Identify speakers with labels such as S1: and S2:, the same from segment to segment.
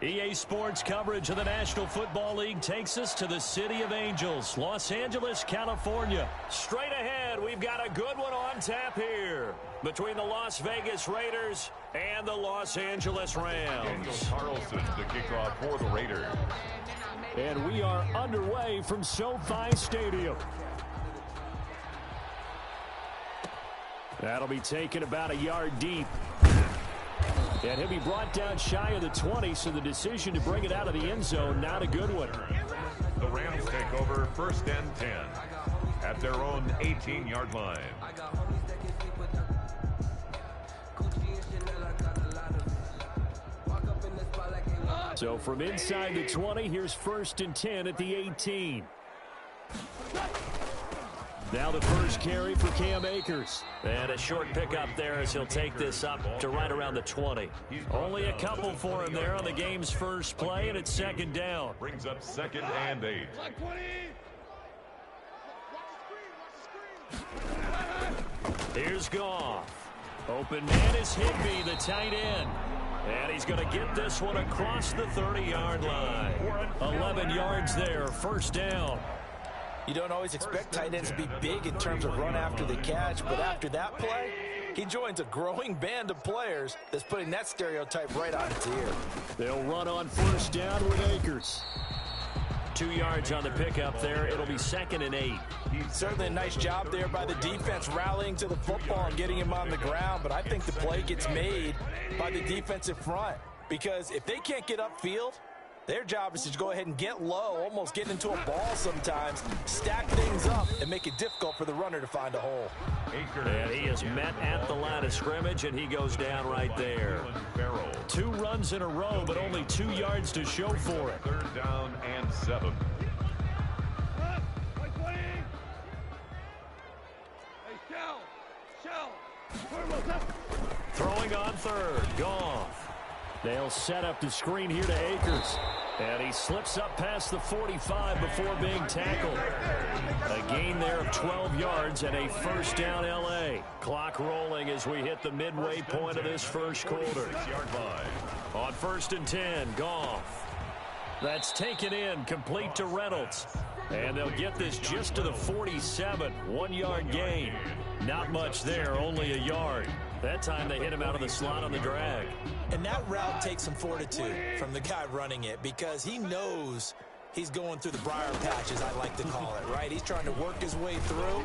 S1: EA Sports coverage of the National Football League takes us to the City of Angels, Los Angeles, California. Straight ahead, we've got a good one on tap here between the Las Vegas Raiders and the Los Angeles Rams.
S2: Daniel Carlson to kick off for the Raiders.
S1: And we are underway from SoFi Stadium. That'll be taken about a yard deep. And he'll be brought down shy of the 20, so the decision to bring it out of the end zone, not a good one.
S2: The Rams take over 1st and 10 at their own 18-yard line.
S1: So from inside the 20, here's 1st and 10 at the 18. Now the first carry for Cam Akers. And a short pickup there as he'll take this up to right around the 20. Only a couple for him there on the game's first play, and it's 2nd down.
S2: Brings up 2nd and 8.
S1: Here's Goff. Open man is Higbee, the tight end. And he's going to get this one across the 30-yard line. 11 yards there, 1st down.
S3: You don't always expect tight ends to be big in terms of run after the catch, but after that play, he joins a growing band of players that's putting that stereotype right on its ear.
S1: They'll run on 1st down with Akers. 2 yards on the pickup there. It'll be 2nd and 8.
S3: Certainly a nice job there by the defense rallying to the football and getting him on the ground, but I think the play gets made by the defensive front because if they can't get upfield, their job is to go ahead and get low, almost get into a ball sometimes, stack things up, and make it difficult for the runner to find a hole.
S1: And he is met at the line of scrimmage, and he goes down right there. 2 runs in a row, but only 2 yards to show for it.
S2: 3rd down and 7.
S1: Throwing on 3rd, Goff. They'll set up the screen here to Akers. And he slips up past the 45 before being tackled. A gain there of 12 yards and a 1st down L.A. Clock rolling as we hit the midway point of this first quarter. On 1st and 10, Goff. That's taken in, complete to Reynolds. And they'll get this just to the 47, 1-yard gain. Not much there, only a yard. That time they hit him out of the slot on the drag.
S3: And that route takes some fortitude from the guy running it because he knows he's going through the briar patches, I like to call it, right? He's trying to work his way through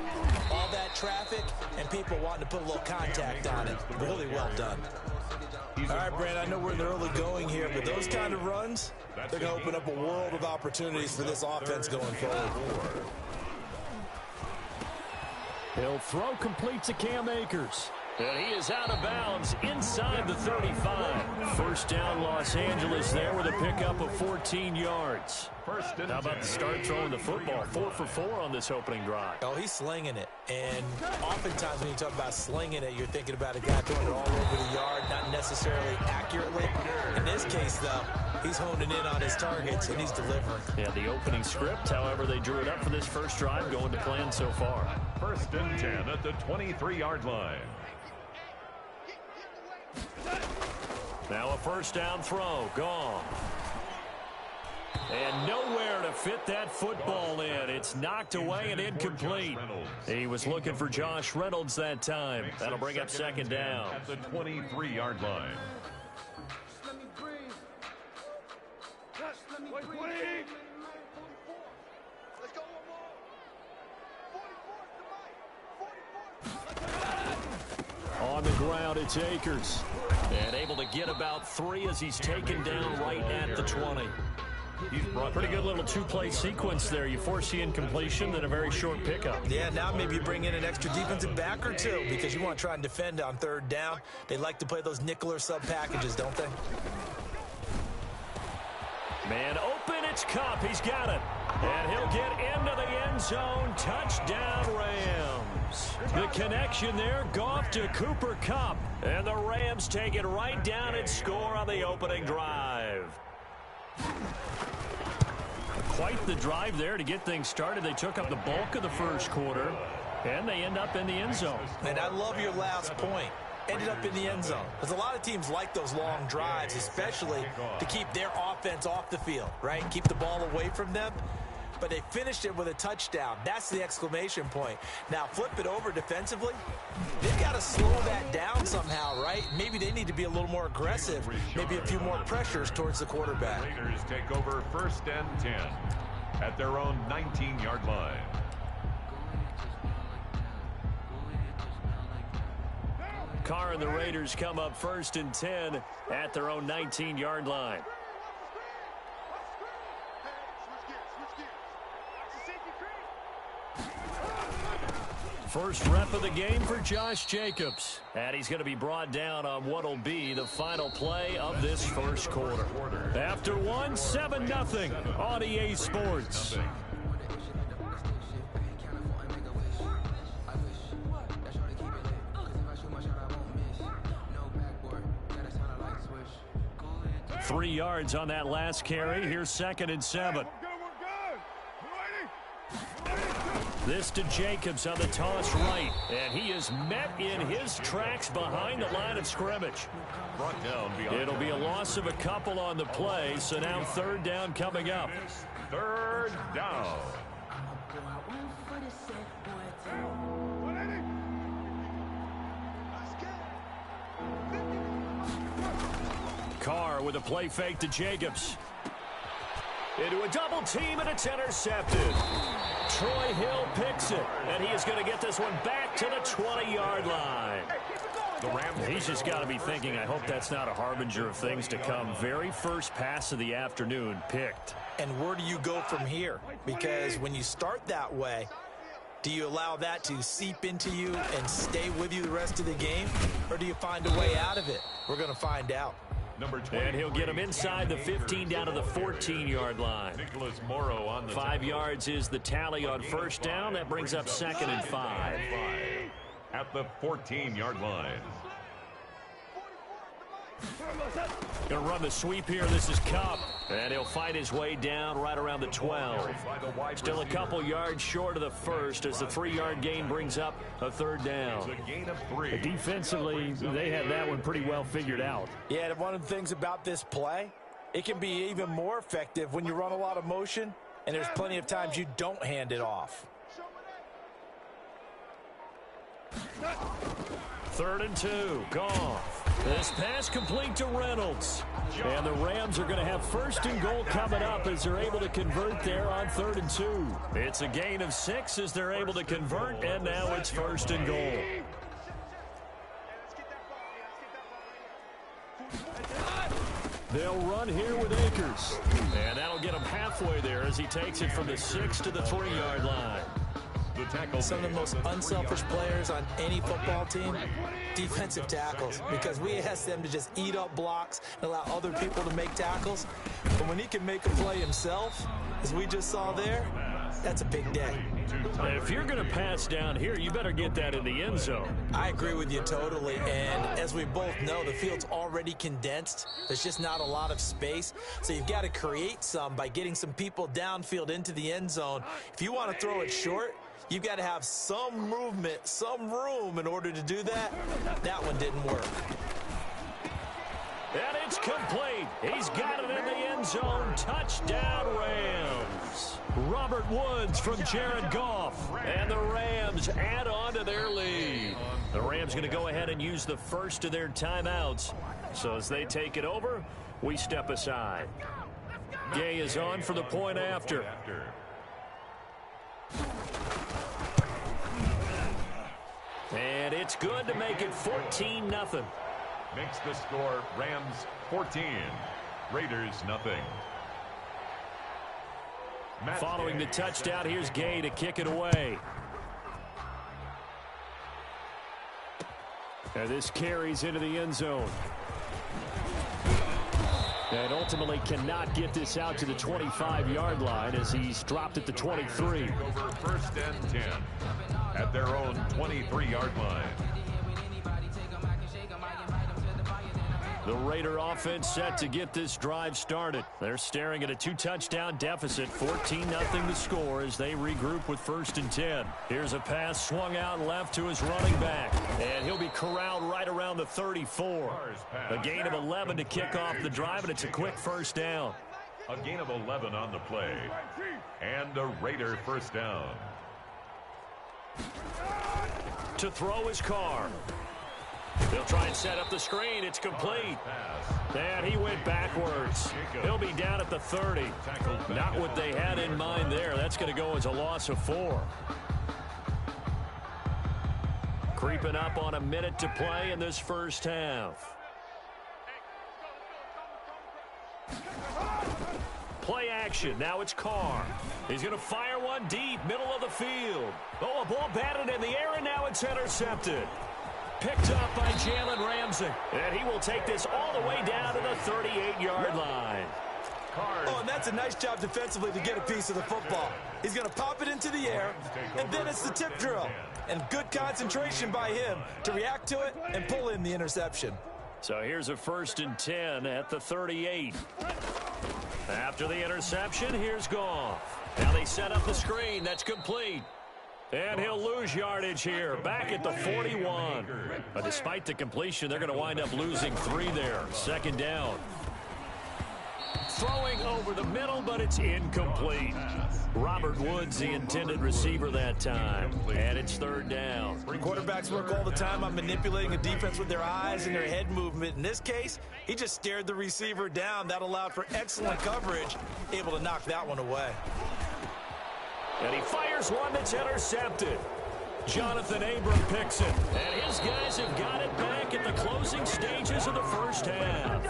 S3: all that traffic and people wanting to put a little contact on it. Really well done. All right, Brand, I know we're in the early going here, but those kind of runs, they're going to open up a world of opportunities for this offense going forward.
S1: He'll throw complete to Cam Akers. And he is out of bounds inside the 35. 1st down Los Angeles there with a pickup of 14 yards. How about the start throwing the football? 4 for 4 on this opening drive.
S3: Oh, he's slinging it. And oftentimes when you talk about slinging it, you're thinking about a guy throwing it all over the yard, not necessarily accurately. In this case, though, he's honing in on his targets, and he's delivering.
S1: Yeah, the opening script, however, they drew it up for this first drive, going to plan so far.
S2: 1st and 10 at the 23-yard line.
S1: Now a 1st down throw, gone. And nowhere to fit that football in. It's knocked away and incomplete. He was looking for Josh Reynolds that time. That'll bring up 2nd down.
S2: At the 23-yard line.
S1: On the ground, it's Akers. And able to get about 3 as he's taken down right at the 20. Pretty good little 2-play sequence there. You force the incompletion, then a very short pickup.
S3: Yeah, now maybe you bring in an extra defensive back or 2 because you want to try and defend on 3rd down. They like to play those nickel or sub packages, don't they?
S1: Man open, it's Kupp. He's got it. And he'll get into the end zone. Touchdown, Rams. The connection there, Goff to Cooper Kupp. And the Rams take it right down and score on the opening drive. Quite the drive there to get things started. They took up the bulk of the first quarter, and they end up in the end zone.
S3: And I love your last point. ended up in the end zone. Because a lot of teams like those long drives, especially to keep their offense off the field, right? Keep the ball away from them. But they finished it with a touchdown. That's the exclamation point. Now flip it over defensively. They've got to slow that down somehow, right? Maybe they need to be a little more aggressive. Maybe a few more pressures towards the quarterback.
S2: Raiders take over 1st and 10 at their own 19-yard line.
S1: Carr and the Raiders come up 1st and 10 at their own 19-yard line. First rep of the game for Josh Jacobs. And he's going to be brought down on what will be the final play of this first quarter. After one, 7-0 on EA Sports. Three yards on that last carry. Here's 2nd and 7. This to Jacobs on the toss right. And he is met in his tracks behind the line of scrimmage.
S2: Brought down beyond.
S1: It'll be a loss of a couple on the play. So now 3rd down coming up.
S2: 3rd down.
S1: Carr with a play fake to Jacobs. Into a double team, and it's intercepted. Troy Hill picks it, and he is going to get this one back to the 20-yard line. He's just got to be thinking, I hope that's not a harbinger of things to come. Very first pass of the afternoon picked.
S3: And where do you go from here? Because when you start that way, do you allow that to seep into you and stay with you the rest of the game? Or do you find a way out of it? We're going to find out.
S1: And he'll get him inside the 15 down to the 14-yard line.
S2: Nicholas Morrow on the
S1: 5 yards is the tally on 1st down. That brings up 2nd and 5.
S2: At the 14-yard line.
S1: Going to run the sweep here. This is Cup. And he'll fight his way down right around the 12. Still a couple yards short of the first as the 3-yard gain brings up a 3rd down.
S2: A gain of 3.
S1: Defensively, they had that one pretty well figured out.
S3: Yeah, and one of the things about this play, it can be even more effective when you run a lot of motion, and there's plenty of times you don't hand it off.
S1: 3rd and 2. Goff. This pass complete to Reynolds. And the Rams are going to have 1st and goal coming up as they're able to convert there on 3rd and 2. It's a gain of 6 as they're able to convert, and now it's 1st and goal. They'll run here with Akers. And that'll get him halfway there as he takes it from the 6 to the 3-yard line.
S3: Some of the most unselfish players on any football team, defensive tackles, because we ask them to just eat up blocks and allow other people to make tackles. But when he can make a play himself, as we just saw there, that's a big day.
S1: If you're going to pass down here, you better get that in the end zone.
S3: I agree with you totally, and as we both know, the field's already condensed. There's just not a lot of space, so you've got to create some by getting some people downfield into the end zone. If you want to throw it short, you've got to have some movement, some room in order to do that. That one didn't work.
S1: And it's complete. He's got it in the end zone. Touchdown, Rams. Robert Woods from Jared Goff. And the Rams add on to their lead. The Rams going to go ahead and use the first of their timeouts. So as they take it over, we step aside. Gay is on for the point after. And it's good to make it 14-0.
S2: Makes the score Rams 14, Raiders nothing.
S1: Following the touchdown, here's Gay to kick it away. And this carries into the end zone. And ultimately cannot get this out to the 25-yard line as he's dropped at the 23.
S2: Over 1st and 10 at their own 23-yard line.
S1: The Raider offense set to get this drive started. They're staring at a 2-touchdown deficit, 14-0 the score as they regroup with 1st and 10. Here's a pass swung out left to his running back, and he'll be corralled right around the 34. A gain of 11 to kick off the drive, and it's a quick 1st down.
S2: A gain of 11 on the play, and a Raider 1st down.
S1: To throw his Carr. They'll try and set up the screen. It's complete. And he went backwards. He'll be down at the 30. Not what they had in mind there. That's going to go as a loss of 4. Creeping up on a minute to play in this 1st half. Play action. Now it's Carr. He's going to fire one deep, middle of the field. Oh, a ball batted in the air, and now it's intercepted. Picked up by Jalen Ramsey. And he will take this all the way down to the 38-yard line.
S3: Oh, and that's a nice job defensively to get a piece of the football. He's going to pop it into the air, and then it's the tip drill. And good concentration by him to react to it and pull in the interception.
S1: So here's a 1st and 10 at the 38. After the interception, here's Goff. Now they set up the screen. That's complete. And he'll lose yardage here, back at the 41. But despite the completion, they're going to wind up losing 3 there. 2nd down. Throwing over the middle, but it's incomplete. Robert Woods, the intended receiver that time. And it's 3rd down.
S3: Quarterbacks work all the time on manipulating a defense with their eyes and their head movement. In this case, he just stared the receiver down. That allowed for excellent coverage, able to knock that one away.
S1: And he fires one that's intercepted. Jonathan Abram picks it. And his guys have got it back at the closing stages of the 1st half.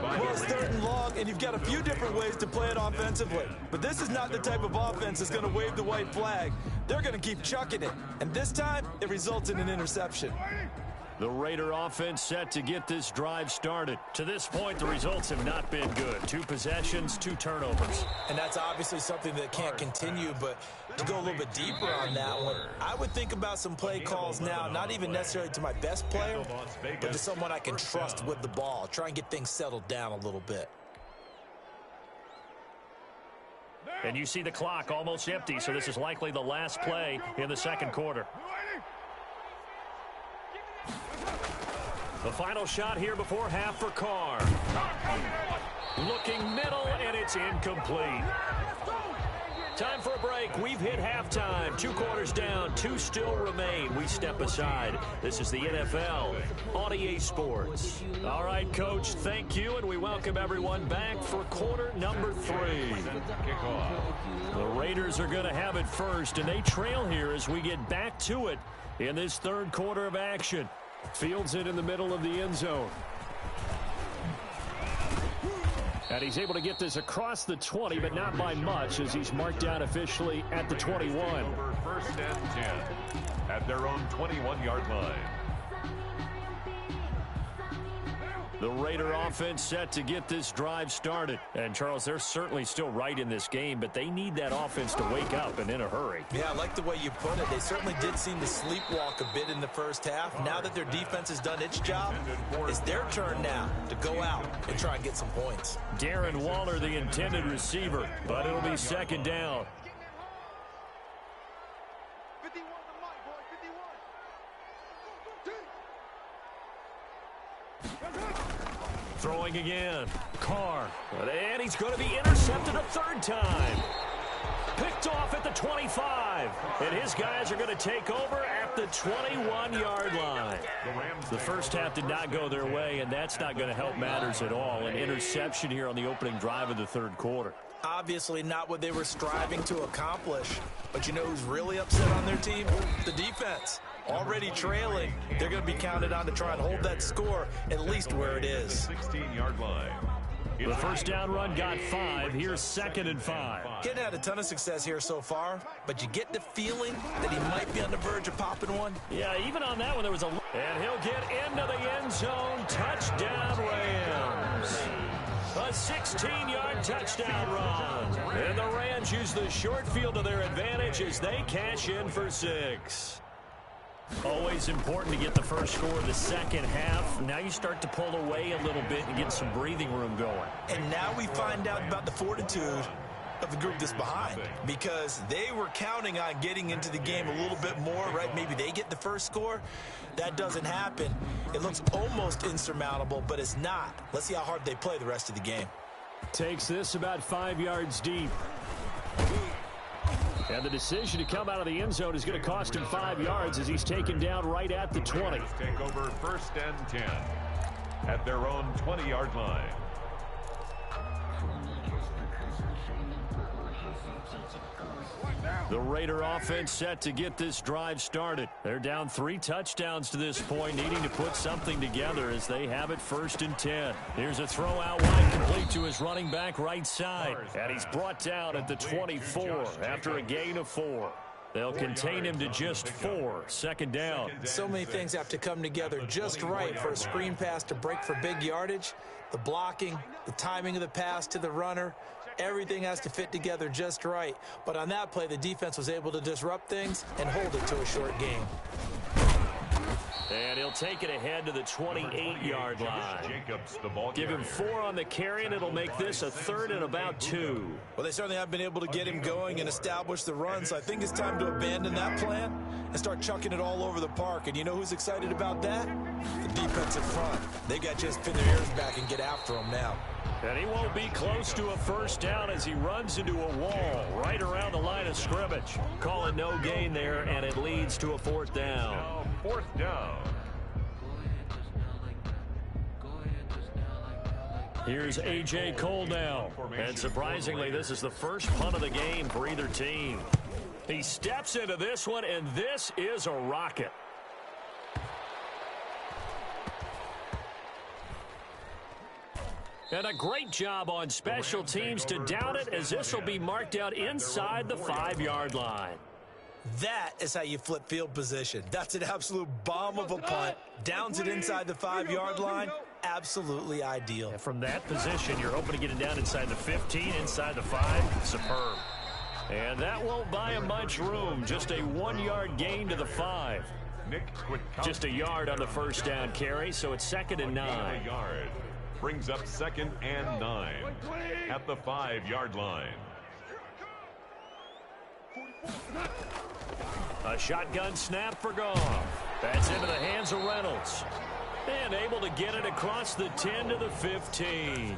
S3: Well, it's 3rd and long, and you've got a few different ways to play it offensively. But this is not the type of offense that's going to wave the white flag. They're going to keep chucking it. And this time, it results in an interception.
S1: The Raider offense set to get this drive started. To this point, the results have not been good. 2 possessions, 2 turnovers.
S3: And that's obviously something that can't continue, but to go a little bit deeper on that one, I would think about some play calls now, not even necessarily to my best player, but to someone I can trust with the ball. Try and get things settled down a little bit.
S1: And you see the clock almost empty, so this is likely the last play in the 2nd quarter. The final shot here before half for Carr. Looking middle, and it's incomplete. Time for a break. We've hit halftime. 2 quarters down, 2 still remain. We step aside. This is the NFL on EA Sports. All right, Coach, thank you, and we welcome everyone back for quarter number 3. The Raiders are going to have it first, and they trail here as we get back to it in this 3rd quarter of action. Fields it in the middle of the end zone. And he's able to get this across the 20, but not by much, as he's marked down officially at the 21.
S2: Over 1st and 10 at their own 21-yard line.
S1: The Raider offense set to get this drive started. And, Charles, they're certainly still right in this game, but they need that offense to wake up and in a hurry.
S3: Yeah, I like the way you put it. They certainly did seem to sleepwalk a bit in the 1st half. Now that their defense has done its job, it's their turn now to go out and try and get some points.
S1: Darren Waller, the intended receiver, but it'll be 2nd down. Throwing again. Carr. And he's going to be intercepted a 3rd time. Picked off at the 25. And his guys are going to take over at the 21-yard line. The 1st half did not go their way, and that's not going to help matters at all. An interception here on the opening drive of the 3rd quarter.
S3: Obviously not what they were striving to accomplish. But you know who's really upset on their team? The defense. Already trailing. They're going to be counted on to try and hold that score at least where it is.
S2: 16-yard line.
S1: The 1st down run got 5. Here's 2nd and 5.
S3: Hadn't had a ton of success here so far, but you get the feeling that he might be on the verge of popping one.
S1: Yeah, even on that one, there was a... And he'll get into the end zone. Touchdown, Rams. A 16-yard touchdown run. And the Rams use the short field to their advantage as they cash in for 6. Always important to get the first score of the second half. Now you start to pull away a little bit and get some breathing room going.
S3: And now we find out about the fortitude of the group that's behind, because they were counting on getting into the game a little bit more, right? Maybe they get the first score. That doesn't happen. It looks almost insurmountable, but it's not. Let's see how hard they play the rest of the game.
S1: Takes this about 5 yards deep. And the decision to come out of the end zone is going to cost him 5 yards as he's taken down right at the 20.
S2: Take over 1st and 10 at their own 20-yard line.
S1: The Raider offense set to get this drive started. They're down 3 touchdowns to this point, needing to put something together as they have it 1st and 10. Here's a throw out wide, complete to his running back right side. And he's brought down at the 24 after a gain of 4. They'll contain him to just 4, 2nd down.
S3: So many things have to come together just right for a screen pass to break for big yardage. The blocking, the timing of the pass to the runner, everything has to fit together just right. But on that play, the defense was able to disrupt things and hold it to a short game.
S1: And he'll take it ahead to the 28-yard line. Give him 4 on the carry, and it'll make this a 3rd and about 2.
S3: Well, they certainly have been able to get him going and establish the run, so I think it's time to abandon that plan and start chucking it all over the park. And you know who's excited about that? The defensive front. They got just pin their ears back and get after him now.
S1: And he won't be close to a 1st down as he runs into a wall right around the line of scrimmage. Call it no gain there, and it leads to a 4th down.
S2: Now 4th down.
S1: Here's A.J. Cole now. And surprisingly, this is the first punt of the game for either team. He steps into this one, and this is a rocket. And a great job on special teams to down it, as this will be marked out inside the 5-yard line.
S3: That is how you flip field position. That's an absolute bomb of a punt. Downs it inside the 5-yard line. Absolutely ideal.
S1: And from that position, you're hoping to get it down inside the 15, inside the 5. Superb. And that won't buy him much room. Just a 1-yard gain to the 5. Just a yard on the 1st down carry, so it's 2nd and 9.
S2: Brings up 2nd and 9 at the 5-yard line.
S1: A shotgun snap for Goff. That's into the hands of Reynolds. And able to get it across the 10 to the 15.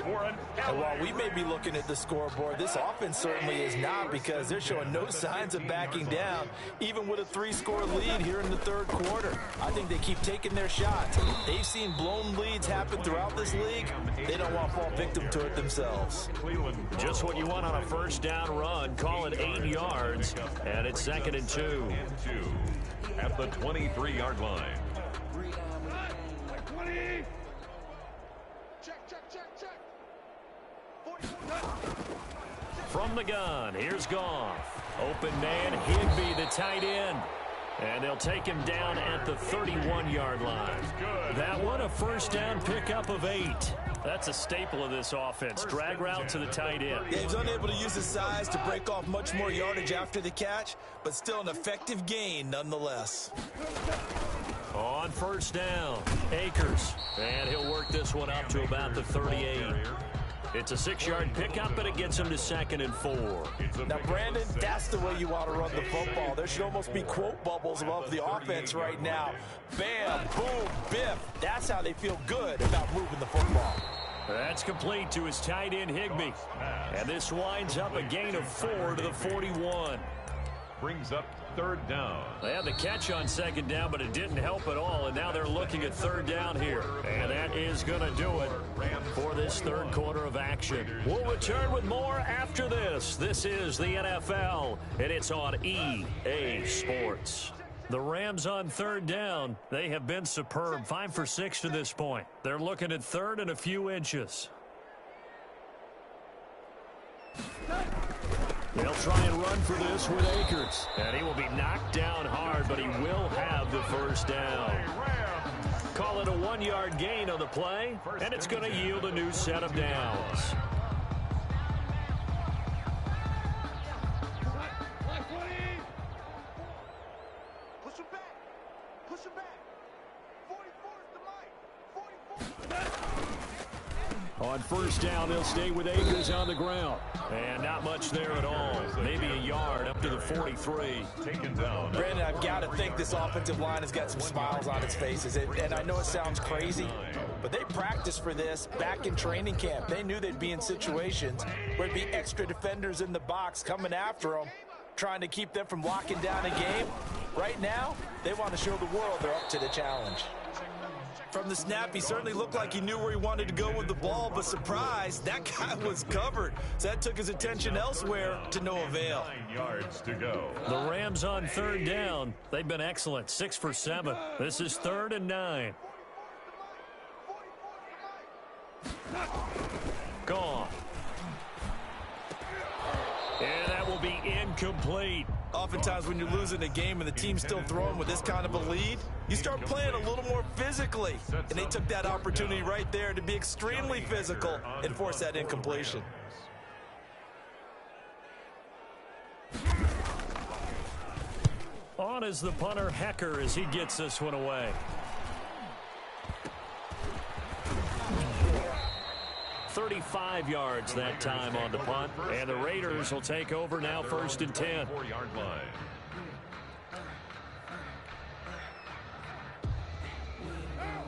S3: And while we may be looking at the scoreboard, this offense certainly is not, because they're showing no signs of backing down, even with a 3-score lead here in the 3rd quarter. I think they keep taking their shots. They've seen blown leads happen throughout this league. They don't want to fall victim to it themselves.
S1: Just what you want on a 1st down run. Call it 8 yards, and it's 2nd and 2.
S2: At the 23-yard line.
S1: From the gun, here's Goff. Open man, Higbee, the tight end. And they'll take him down at the 31-yard line. That one, a 1st down pickup of 8. That's a staple of this offense. Drag route to the tight end.
S3: Yeah, he's unable to use his size to break off much more yardage after the catch, but still an effective gain nonetheless.
S1: On 1st down, Akers. And he'll work this one up to about the 38. It's a 6-yard pickup, but it gets him to 2nd and 4.
S3: Now, Brandon, that's the way you want to run the football. There should almost be quote bubbles above the offense right now. Bam, boom, biff. That's how they feel good about moving the football.
S1: That's complete to his tight end, Higbee. And this winds up a gain of 4 to the 41.
S2: Brings up 3rd down.
S1: They had the catch on 2nd down, but it didn't help at all, and now they're looking at 3rd down here. And that is going to do it for this 3rd quarter of action. We'll return with more after this. This is the NFL, and it's on EA Sports. The Rams on 3rd down. They have been superb, 5 for 6 to this point. They're looking at 3rd and a few inches. They'll try and run for this with Akers. And he will be knocked down hard, but he will have the 1st down. Call it a 1-yard gain on the play, and it's going to yield a new set of downs.
S4: Push him back. 44 is the mic. 44.
S1: On first down, they'll stay with Akers on the ground. And not much there at all. Maybe a yard up to the 43.
S2: Taken down.
S3: Brandon, I've got to think this offensive line has got some smiles on its faces. And I know it sounds crazy, but they practiced for this back in training camp. They knew they'd be in situations where it'd be extra defenders in the box coming after them, trying to keep them from locking down a game. Right now, they want to show the world they're up to the challenge. From the snap, he certainly looked like he knew where he wanted to go with the ball, but surprise, that guy was covered. So that took his attention elsewhere to no avail.
S2: 9 yards to go.
S1: The Rams on third down. They've been excellent, 6 for 7. This is 3rd and 9. Gone. And that will be incomplete.
S3: Oftentimes when you're losing a game and the team's still throwing with this kind of a lead, you start playing a little more physically. And they took that opportunity right there to be extremely physical and force that incompletion.
S1: On is the punter, Hecker, as he gets this one away. 35 yards that time on the punt. And the Raiders will take over now, 1st and 10.
S2: 4-yard line.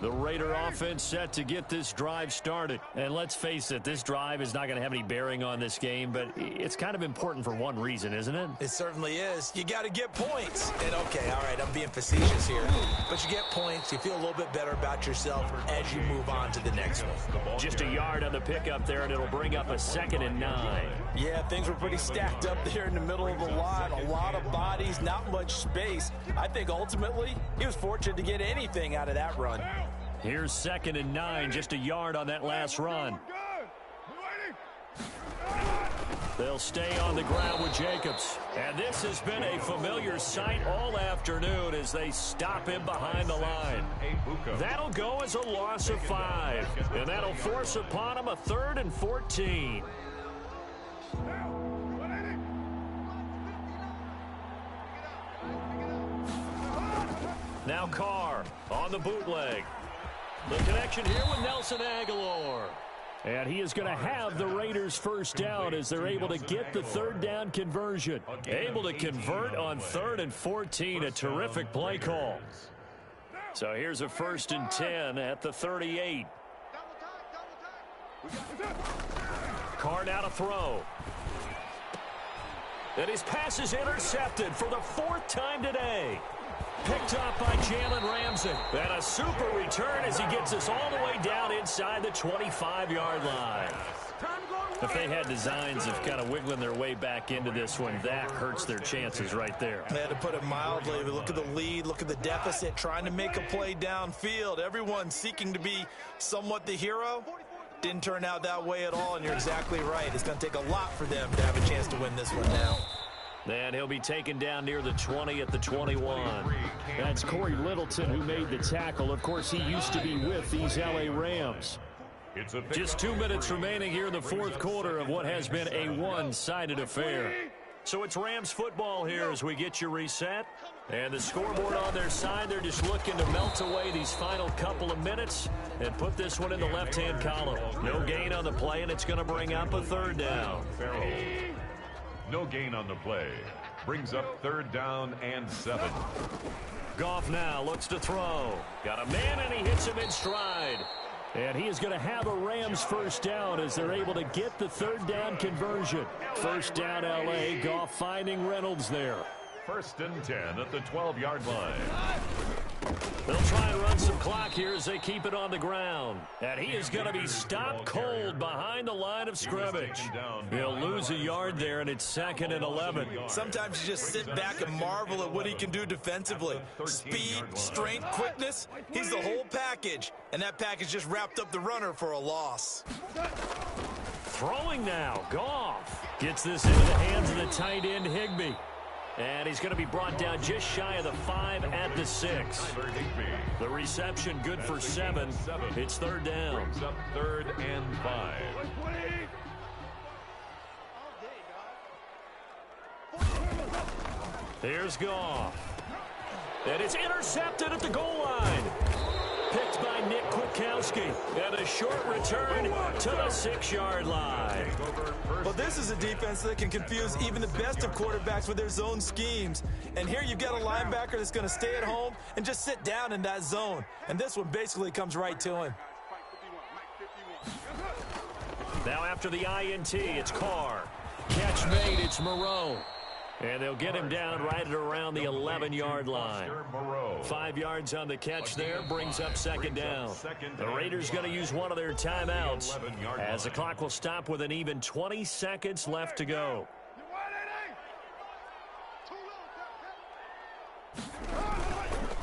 S1: The Raider offense set to get this drive started. And let's face it, this drive is not going to have any bearing on this game, but it's kind of important for one reason, isn't it?
S3: It certainly is. You got to get points. And okay, all right, I'm being facetious here. But you get points, you feel a little bit better about yourself as you move on to the next one.
S1: Just a yard on the pickup there, and it'll bring up a 2nd and 9.
S3: Yeah, things were pretty stacked up there in the middle of the line. A lot of bodies, not much space. I think ultimately he was fortunate to get anything out of that run.
S1: Here's 2nd and 9, just a yard on that last run. They'll stay on the ground with Jacobs. And this has been a familiar sight all afternoon as they stop him behind the line. That'll go as a loss of 5. And that'll force upon him a 3rd and 14. Now Carr on the bootleg. The connection here with Nelson Aguilar. And he is going to have the Raiders first down as they're able to get the 3rd down conversion. Able to convert on 3rd and 14. A terrific play call. So here's a 1st and 10 at the 38. Carr now to throw. And his pass is intercepted for the 4th time today. Picked up by Jalen Ramsey. And a super return as he gets us all the way down inside the 25-yard line. If they had designs of kind of wiggling their way back into this one, that hurts their chances right there.
S3: They had to put it mildly. Look at the lead, look at the deficit, trying to make a play downfield. Everyone seeking to be somewhat the hero. Didn't turn out that way at all, and you're exactly right. It's going to take a lot for them to have a chance to win this one now.
S1: And he'll be taken down near the 20 at the 21. That's Corey Littleton who made the tackle. Of course, he used to be with these LA Rams. Just 2 minutes remaining here in the 4th quarter of what has been a one-sided affair. So it's Rams football here as we get you reset. And the scoreboard on their side, they're just looking to melt away these final couple of minutes and put this one in the left-hand column. No gain on the play, and it's going to bring up a 3rd down.
S2: No gain on the play. Brings up 3rd down and 7.
S1: Goff now looks to throw. Got a man, and he hits him in stride. And he is going to have a Rams first down as they're able to get the 3rd down conversion. First down, L.A. Goff finding Reynolds there.
S2: 1st and 10 at the 12-yard line.
S1: They'll try and run some clock here as they keep it on the ground. And he is going to be stopped cold behind the line of scrimmage. He'll lose a yard there, and it's 2nd and 11.
S3: Sometimes you just sit back and marvel at what he can do defensively. Speed, strength, quickness, he's the whole package. And that package just wrapped up the runner for a loss.
S1: Throwing now, Goff gets this into the hands of the tight end, Higbee. And he's going to be brought down just shy of the 5 at the 6. The reception good for 7. It's 3rd down.
S2: Brings up 3rd and 5.
S1: Here's Goff. And it's intercepted at the goal line. Picked by Nick Kwiatkowski. And a short return to the 6-yard line.
S3: Well, this is a defense that can confuse even the best of quarterbacks with their zone schemes. And here you've got a linebacker that's going to stay at home and just sit down in that zone. And this one basically comes right to him.
S1: Now after the INT, it's Carr. Catch made, it's Moreau. And they'll get him down right at around the 11-yard line. 5 yards on the catch there, brings up second down. The Raiders going to use one of their timeouts as the clock will stop with an even 20 seconds left to go.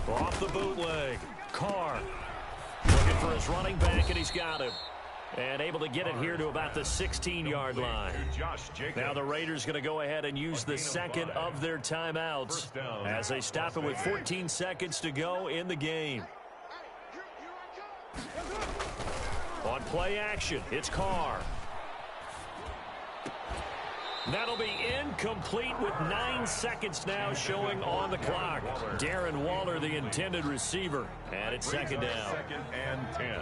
S1: Off the bootleg, Carr looking for his running back, and he's got him. And able to get it here to about the 16-yard line. Now the Raiders going to go ahead and use the second of their timeouts as they stop it with 14 seconds to go in the game. On play action, it's Carr. That'll be incomplete with 9 seconds now showing on the clock. Darren Waller, the intended receiver, and it's second down.
S2: Second and 10.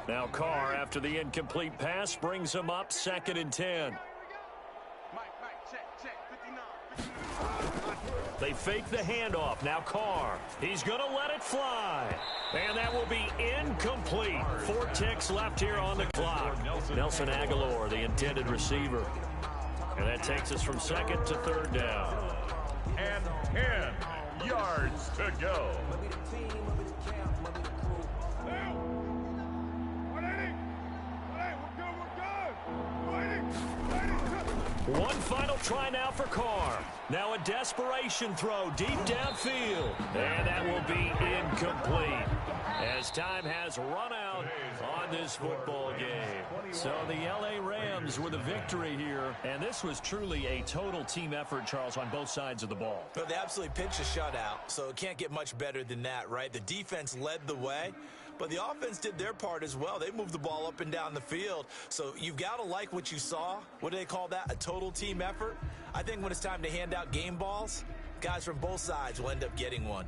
S1: Now Carr, after the incomplete pass, brings him up 2nd and 10. They fake the handoff. Now Carr. He's going to let it fly. And that will be incomplete. 4 ticks left here on the clock. Nelson Aguilar, the intended receiver. And that takes us from 2nd to 3rd down.
S2: And 10 yards to go.
S1: One final try now for Carr. Now a desperation throw deep downfield. And that will be incomplete as time has run out on this football game. So the L.A. Rams with a victory here. And this was truly a total team effort, Charles, on both sides of the ball.
S3: Well, they absolutely pitched a shutout, so it can't get much better than that, right? The defense led the way, but the offense did their part as well. They moved the ball up and down the field. So you've got to like what you saw. What do they call that? A total team effort? I think when it's time to hand out game balls, guys from both sides will end up getting one.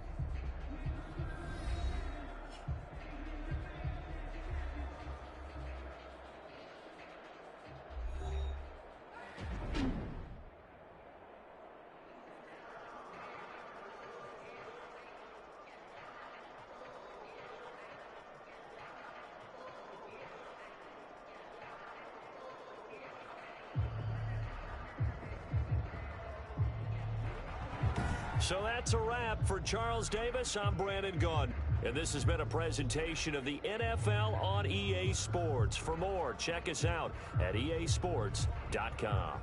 S1: So that's a wrap for Charles Davis. I'm Brandon Gunn. And this has been a presentation of the NFL on EA Sports. For more, check us out at easports.com.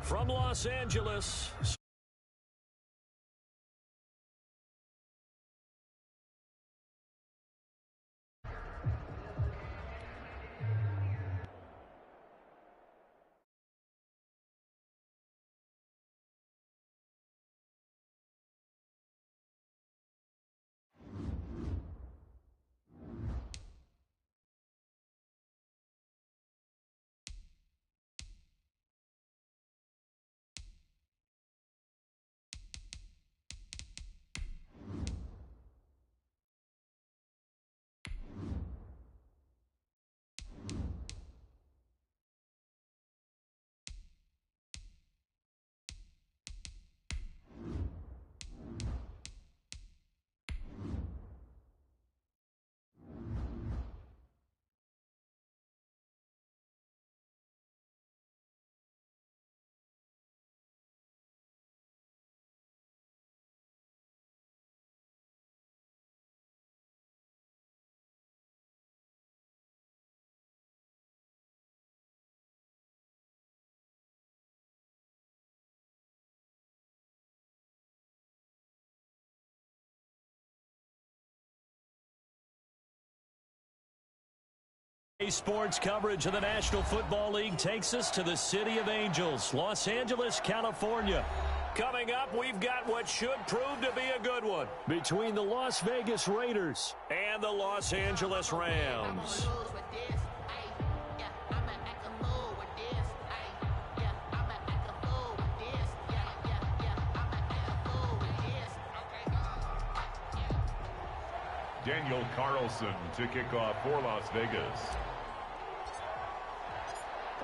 S1: From Los Angeles. Sports coverage of the National Football League takes us to the City of Angels, Los Angeles, California. Coming up, we've got what should prove to be a good one between the Las Vegas Raiders and the Los Angeles Rams.
S2: Daniel Carlson to kick off for Las Vegas.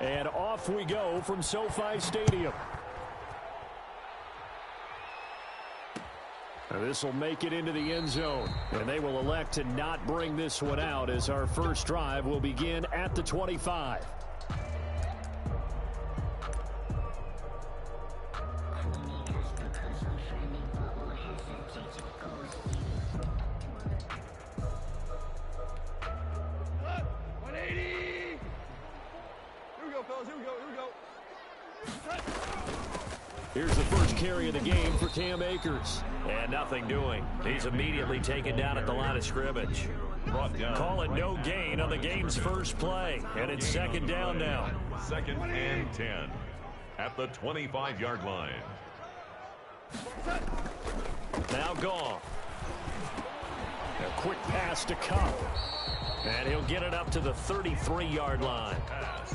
S1: And off we go from SoFi Stadium. This will make it into the end zone, and they will elect to not bring this one out as our first drive will begin at the 25. Here's the first carry of the game for Cam Akers.
S5: And nothing doing. He's immediately taken down at the line of scrimmage.
S1: Call it no gain on the game's first play. And it's second down now.
S2: 2nd and 10 at the 25-yard line.
S1: Now Goff. A quick pass to Cup. And he'll get it up to the 33-yard line.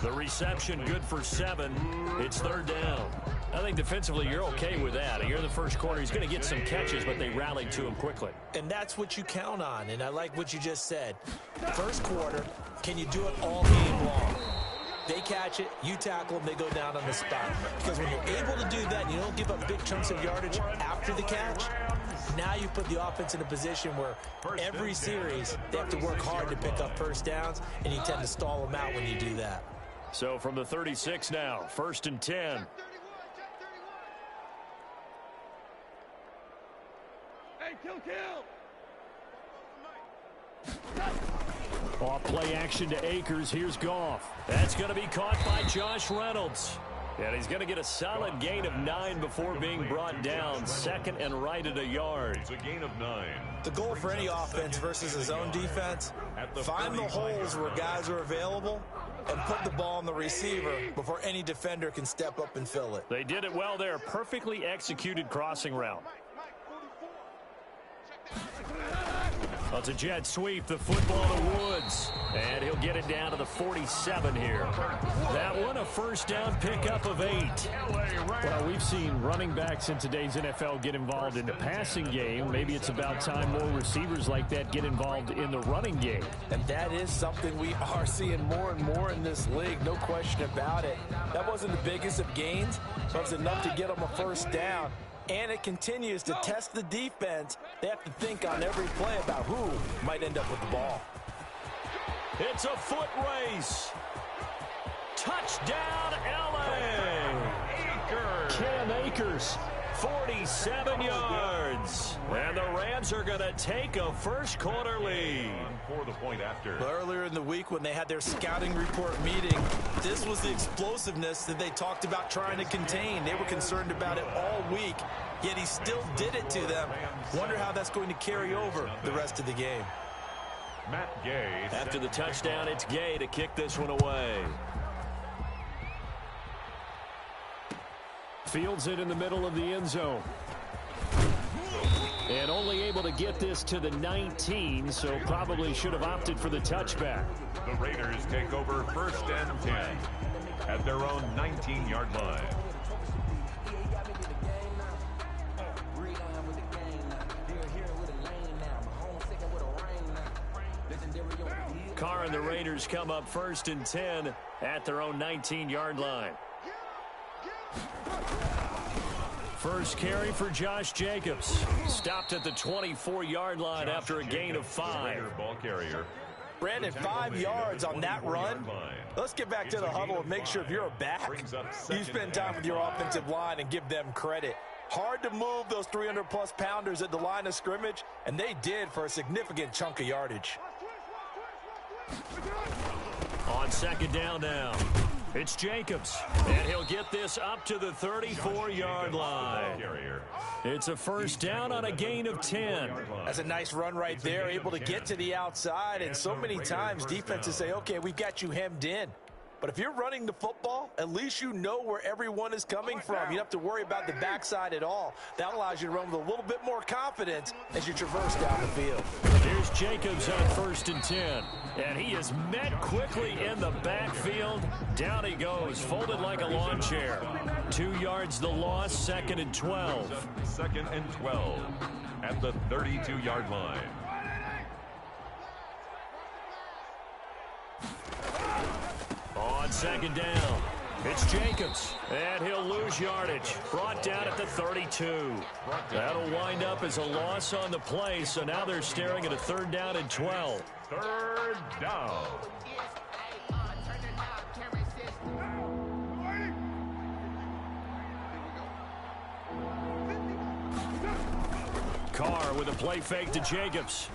S1: The reception good for 7. It's 3rd down. I think defensively you're okay with that. You're in the first quarter. He's going to get some catches, but they rallied to him quickly.
S3: And that's what you count on, and I like what you just said. First quarter, can you do it all game long? They catch it, you tackle them, they go down on the spot. Because when you're able to do that and you don't give up big chunks of yardage after the catch, now you put the offense in a position where every series they have to work hard to pick up first downs, and you tend to stall them out when you do that.
S1: So from the 36 now, 1st and 10. Off play action to Akers. Here's Goff. That's going to be caught by Josh Reynolds. And he's going to get a solid gain of 9 before being brought down. 2nd and right at a yard.
S2: It's a gain of 9.
S3: The goal for any offense versus his own defense, find the holes where guys are available and put the ball on the receiver before any defender can step up and fill it.
S1: They did it well there. Perfectly executed crossing route. Well, it's a jet sweep, the football to Woods. And he'll get it down to the 47 here. That one, a first down pickup of 8. Well, we've seen running backs in today's NFL get involved in the passing game. Maybe it's about time more receivers like that get involved in the running game.
S3: And that is something we are seeing more and more in this league, no question about it. That wasn't the biggest of gains, but it was enough to get them a first down. And it continues to test the defense. They have to think on every play about who might end up with the ball.
S1: It's a foot race. Touchdown, L.A. Cam Akers, 47 yards. And the Rams are going to take a first quarter lead.
S2: For the point after.
S3: Earlier in the week when they had their scouting report meeting, this was the explosiveness that they talked about trying to contain. They were concerned about it all week, yet he still did it to them. Wonder how that's going to carry over the rest of the game.
S2: Matt Gay.
S1: After the touchdown, it's Gay to kick this one away. Fields it in the middle of the end zone. And only able to get this to the 19, so probably should have opted for the touchback.
S2: The Raiders take over 1st and 10 at their own 19-yard line.
S1: Carr and the Raiders come up 1st and 10 at their own 19-yard line. First carry for Josh Jacobs. Stopped at the 24-yard line after a gain of 5.
S2: Ball carrier.
S3: Brandon, 5 yards on that run. Let's get back to the huddle and make sure if you're a back, you spend time with your offensive line and give them credit. Hard to move those 300-plus pounders at the line of scrimmage, and they did for a significant chunk of yardage.
S1: On second down now, it's Jacobs, and he'll get this up to the 34-yard line. It's a first down on a gain of 10.
S3: That's a nice run right there, able to get to the outside, and so many times defenses say, okay, we've got you hemmed in. But if you're running the football, at least you know where everyone is coming from. You don't have to worry about the backside at all. That allows you to run with a little bit more confidence as you traverse down the field.
S1: Here's Jacobs on 1st and 10. And he is met quickly in the backfield. Down he goes, folded like a lawn chair. 2 yards the loss, 2nd and 12.
S2: 2nd and 12 at the 32-yard line.
S1: second down. It's Jacobs, and he'll lose yardage. Brought down at the 32. That'll wind up as a loss on the play, so now they're staring at a 3rd down and 12.
S2: 3rd down.
S1: Carr with a play fake to Jacobs.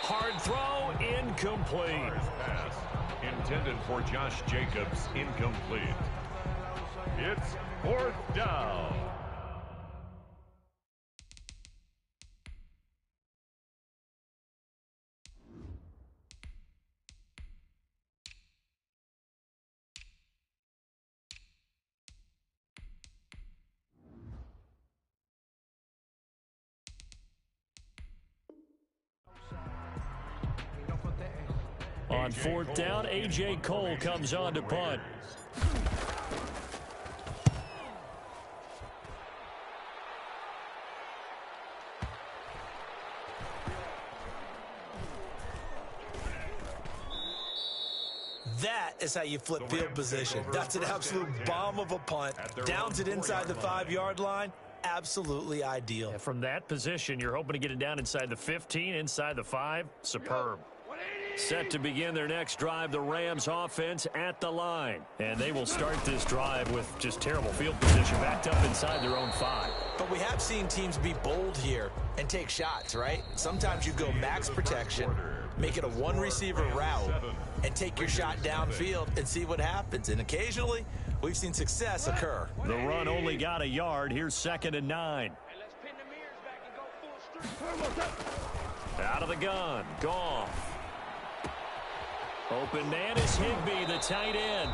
S1: Hard throw, incomplete.
S2: Pass intended for Josh Jacobs, incomplete. It's 4th down.
S1: On 4th down, A.J. Cole comes on to punt.
S3: That is how you flip field position. That's an absolute bomb of a punt. Downs it inside the 5-yard line. Absolutely ideal.
S1: Yeah, from that position, you're hoping to get it down inside the 15, inside the 5. Superb. Set to begin their next drive, the Rams offense at the line. And they will start this drive with just terrible field position, backed up inside their own 5.
S3: But we have seen teams be bold here and take shots, right? Sometimes you go max protection, make it a one-receiver route, and take your shot downfield and see what happens. And occasionally, we've seen success occur.
S1: The run only got a yard. Here's 2nd and 9. Out of the gun. Goff. Open man is Higbee, the tight end.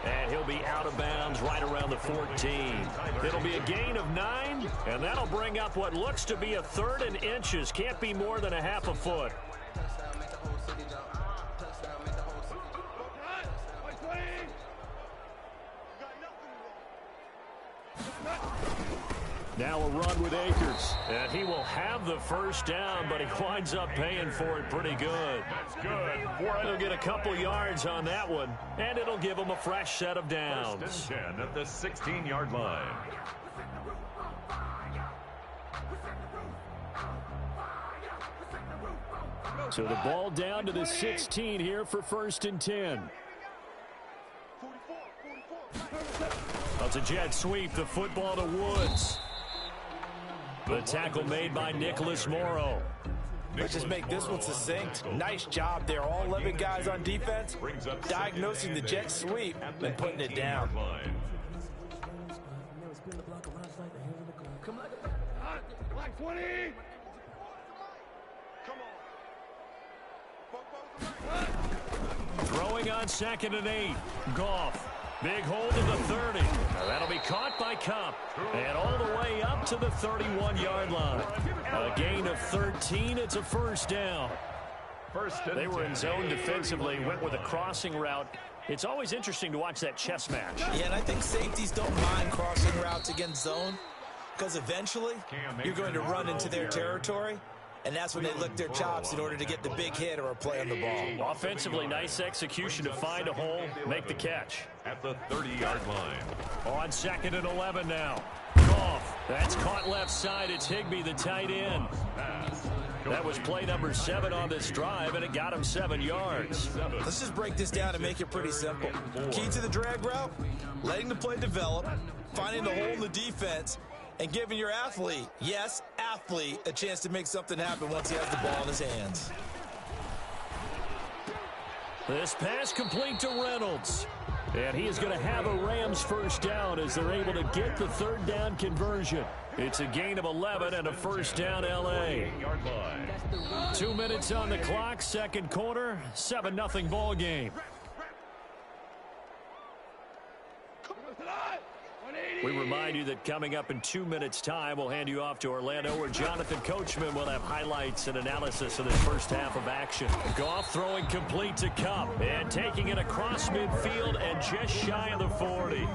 S1: And he'll be out of bounds right around the 14. It'll be a gain of 9, and that'll bring up what looks to be a 3rd and inches. Can't be more than a half a foot. Now a run with Akers, and he will have the 1st down, but he winds up paying for it pretty good.
S2: That's good.
S1: He'll get a couple yards on that one, and it'll give him a fresh set of downs.
S2: 1st and 10 at the 16-yard line.
S1: So the ball down to the 16 here for 1st and 10. That's a jet sweep, the football to Woods. The tackle made by Nicholas Morrow.
S3: Let's just make this one succinct. Nice job there. All 11 guys on defense diagnosing the jet sweep and putting it down.
S1: Throwing on 2nd and 8. Goff. Big hold of the 30. Now that'll be caught by Kupp. And all the way up to the 31-yard line. A gain of 13. It's a 1st down. They were in zone defensively, went with a crossing route. It's always interesting to watch that chess match.
S3: Yeah, and I think safeties don't mind crossing routes against zone because eventually you're going to run into their territory. And that's when they lick their chops in order to get the big hit or a play on the ball.
S1: Offensively, nice execution to find a hole, make the catch.
S2: At the 30-yard line.
S1: On 2nd and 11 now. Goff. That's caught left side. It's Higbee, the tight end. That was play number 7 on this drive, and it got him 7 yards.
S3: Let's just break this down and make it pretty simple. Key to the drag route, letting the play develop, finding the hole in the defense, and giving your athlete, yes, athlete, a chance to make something happen once he has the ball in his hands.
S1: This pass complete to Reynolds. And he is going to have a Rams 1st down as they're able to get the 3rd down conversion. It's a gain of 11 and a 1st down L.A. 2 minutes on the clock, 2nd quarter, 7-0 ball game. We remind you that coming up in 2 minutes' time, we'll hand you off to Orlando, where Jonathan Coachman will have highlights and analysis of this 1st half of action. Goff throwing complete to Kupp and taking it across midfield and just shy of the 40.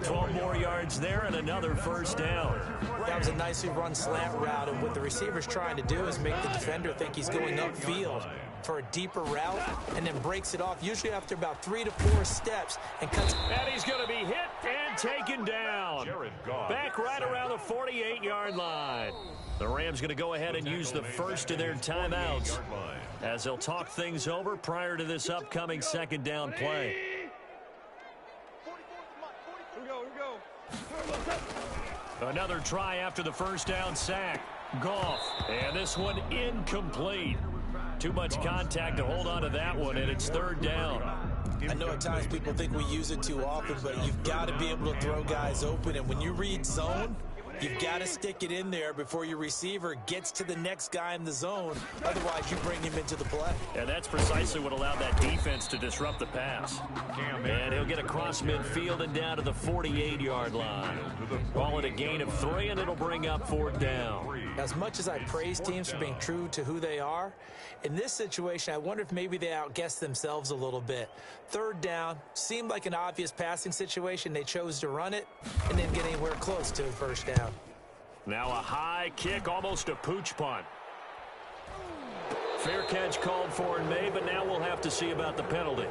S1: 12 more yards there and another 1st down.
S3: That was a nicely run slant route, and what the receiver's trying to do is make the defender think he's going upfield. for a deeper route and then breaks it off, usually after about 3 to 4 steps, and cuts.
S1: And he's going to be hit and taken down. Back right around the 48-yard line. The Rams going to go ahead and use the first of their timeouts as they'll talk things over prior to this upcoming second down play. Another try after the first down sack. Goff, and this one incomplete. Too much contact to hold on to that one, and it's third down.
S3: I know at times people think we use it too often, but you've got to be able to throw guys open, and when you read zone, you've got to stick it in there before your receiver gets to the next guy in the zone. Otherwise, you bring him into the play.
S1: And that's precisely what allowed that defense to disrupt the pass. And he'll get across midfield and down to the 48-yard line. Call it a gain of 3, and it'll bring up fourth down.
S3: As much as I praise teams for being true to who they are, in this situation, I wonder if maybe they outguessed themselves a little bit. Third down seemed like an obvious passing situation. They chose to run it and didn't get anywhere close to a first down.
S1: Now a high kick, almost a pooch punt. Fair catch called for and made, but now we'll have to see about the penalty.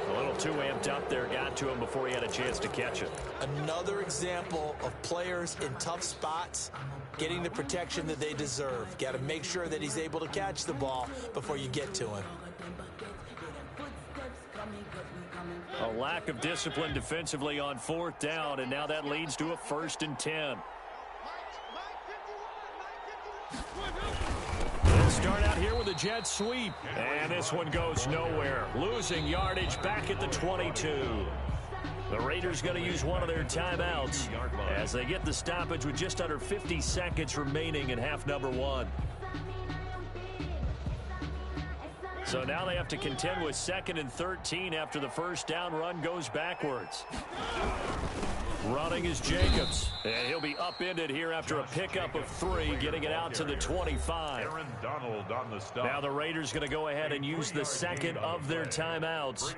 S1: A little too amped up there, got to him before he had a chance to catch it.
S3: Another example of players in tough spots getting the protection that they deserve. Got to make sure that he's able to catch the ball before you get to him.
S1: A lack of discipline defensively on fourth down, and now that leads to a 1st and 10. They'll start out here with a jet sweep, and this one goes nowhere. Losing yardage back at the 22. The Raiders going to use one of their timeouts as they get the stoppage with just under 50 seconds remaining in half number 1. So now they have to contend with 2nd and 13 after the first down run goes backwards. Running is Jacobs, and he'll be upended here after a pickup of 3, getting it out to the 25. Now the Raiders going to go ahead and use the second of their timeouts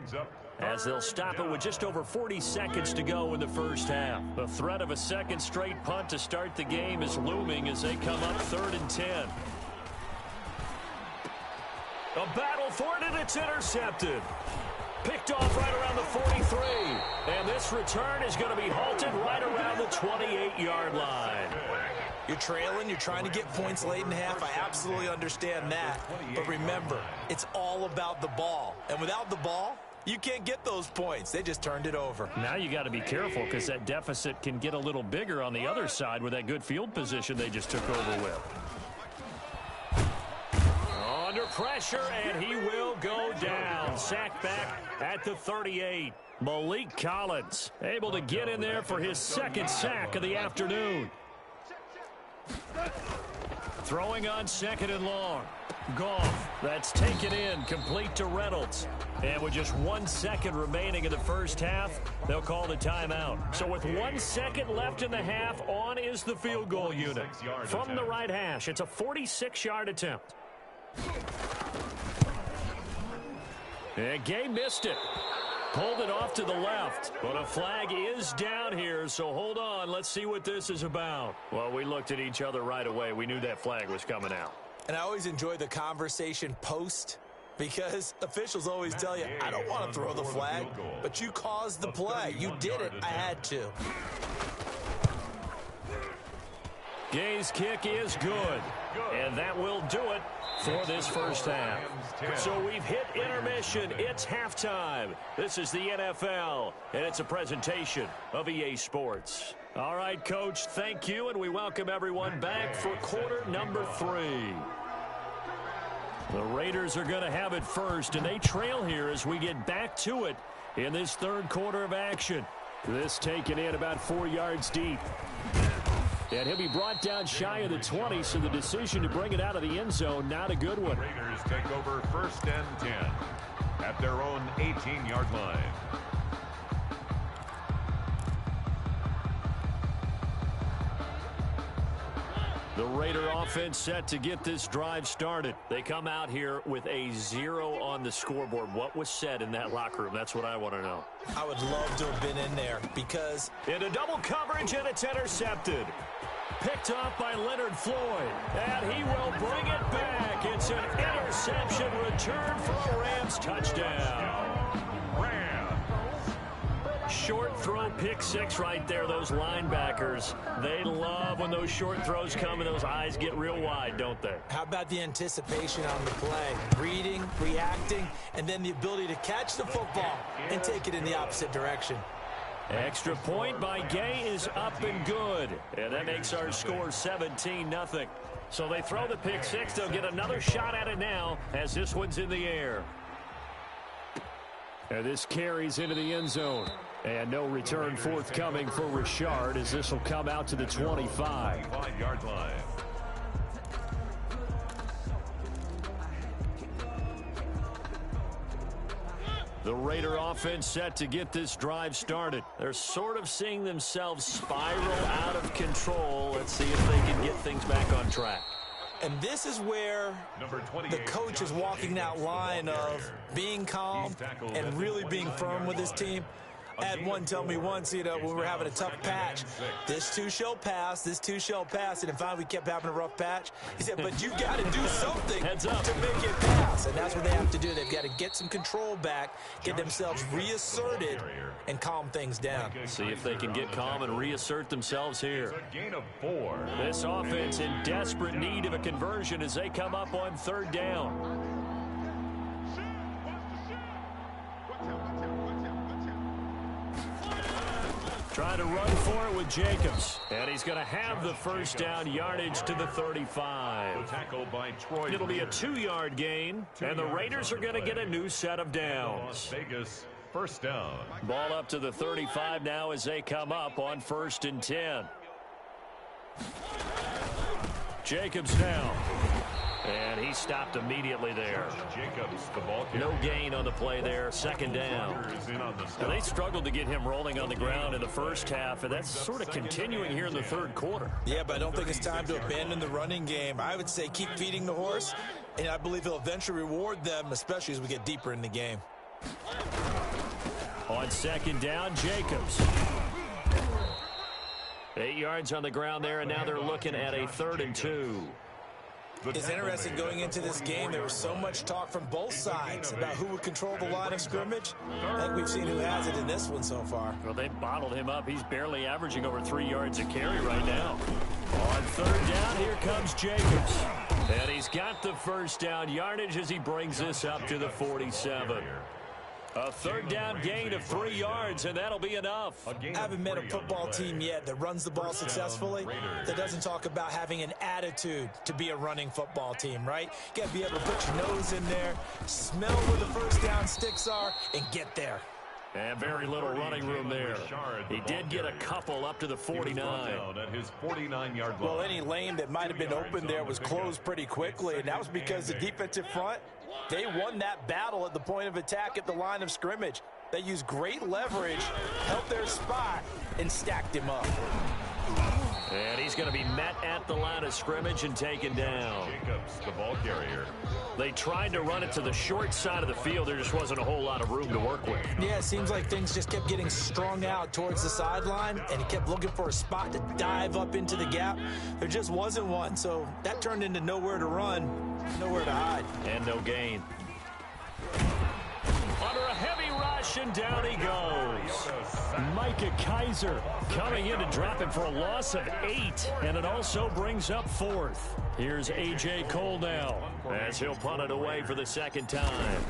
S1: as they'll stop it with just over 40 seconds to go in the first half. The threat of a second straight punt to start the game is looming as they come up 3rd and 10. A battle for it, and it's intercepted. Picked off right around the 43. And this return is going to be halted right around the 28-yard line.
S3: You're trailing, you're trying to get points late in half. I absolutely understand that. But remember, it's all about the ball. And without the ball, you can't get those points. They just turned it over.
S1: Now you got to be careful because that deficit can get a little bigger on the other side with that good field position they just took over with. Under pressure, and he will go down. Sacked back at the 38. Malik Collins able to get in there for his 2nd sack of the afternoon. Throwing on 2nd and long. Goff, that's taken in, complete to Reynolds. And with just 1 second remaining in the first half, they'll call the timeout. So with 1 second left in the half, on is the field goal unit. From the right hash, it's a 46-yard attempt. And Gay missed it. Pulled it off to the left. But a flag is down here, so hold on. Let's see what this is about. Well, we looked at each other right away. We knew that flag was coming out.
S3: And I always enjoy the conversation post because officials always tell you, I don't want to throw the flag, but you caused the play. You did it. I had to.
S1: Gay's kick is good. And that will do it for this first half. So we've hit intermission. It's halftime. This is the NFL, and it's a presentation of EA Sports. All right, Coach, thank you, and we welcome everyone back for quarter number 3. The Raiders are going to have it first, and they trail here as we get back to it in this third quarter of action. This taken in about 4 yards deep. And he'll be brought down shy of the 20, so the decision to bring it out of the end zone, not a good one.
S2: Raiders take over 1st and 10 at their own 18-yard line.
S1: The Raider offense set to get this drive started. They come out here with a 0 on the scoreboard. What was said in that locker room? That's what I want to know.
S3: I would love to have been in there because...
S1: Into double coverage, and it's intercepted. picked off by Leonard Floyd. And he will bring it back. It's an interception return for a Rams touchdown. Short throw pick six right there. Those linebackers, they love when those short throws come and those eyes get real wide, don't they?
S3: How about the anticipation on the play? Reading, reacting, and then the ability to catch the football and take it in the opposite direction.
S1: Extra point by Gay is up and good. And that makes our score 17-0. So they throw the pick six. They'll get another shot at it now as this one's in the air. And this carries into the end zone. And no return forthcoming for Richard as this will come out to the 25.
S2: 5-yard line.
S1: The Raider offense set to get this drive started. They're sort of seeing themselves spiral out of control. Let's see if they can get things back on track.
S3: And this is where the coach is walking that line of being calm and really being firm with his team. I had one tell me once, when we were having a tough patch, this too shall pass, this too shall pass. And finally we kept having a rough patch. He said, but you got to do something to make it pass. And that's what they have to do. They've got to get some control back, get themselves reasserted, and calm things down.
S1: See if they can get calm and reassert themselves here.
S2: A gain of 4.
S1: This offense in desperate need of a conversion as they come up on third down. Trying to run for it with Jacobs. And he's going to have the first down yardage to the 35. It'll be a 2-yard gain, and the Raiders are going to get a new set of downs.
S2: Las Vegas, first down.
S1: Ball up to the 35 now as they come up on 1st and 10. Jacobs now. And he stopped immediately there.
S2: Jacobs, the ball carrier.
S1: No gain on the play there. 2nd down. Now they struggled to get him rolling on the ground in the first half, and that's sort of continuing here in the third quarter.
S3: Yeah, but I don't think it's time to abandon the running game. I would say keep feeding the horse, and I believe he'll eventually reward them, especially as we get deeper in the game.
S1: On 2nd down, Jacobs. 8 yards on the ground there, and now they're looking at a 3rd and 2.
S3: It's interesting going into this game. There was so much talk from both sides about who would control the line of scrimmage. I think we've seen who has it in this one so far.
S1: Well, they bottled him up. He's barely averaging over 3 yards a carry right now. On 3rd down, here comes Jacobs. And he's got the first down yardage as he brings this up to the 47. A 3rd down gain of 3 yards, and that'll be enough.
S3: I haven't met a football team yet that runs the ball successfully that doesn't talk about having an attitude to be a running football team, right? You got to be able to put your nose in there, smell where the first down sticks are, and get there.
S1: And very little running room there. He did get a couple up to the 49.
S2: At his 49-yard line.
S3: Well, any lane that might have been open there was closed pretty quickly, and that was because the defensive front, they won that battle at the point of attack at the line of scrimmage. They used great leverage, held their spot, and stacked him up.
S1: And he's going to be met at the line of scrimmage and taken down.
S2: Jacobs, the ball carrier.
S1: They tried to run it to the short side of the field. There just wasn't a whole lot of room to work with.
S3: Yeah, it seems like things just kept getting strung out towards the sideline, and he kept looking for a spot to dive up into the gap. There just wasn't one, so that turned into nowhere to run, nowhere to hide.
S1: And no gain. Under a heavy rush, and down he goes. Micah Kaiser coming in to drop him for a loss of 8, and it also brings up 4th. Here's A.J. Cole now as he'll punt it away for the 2nd time.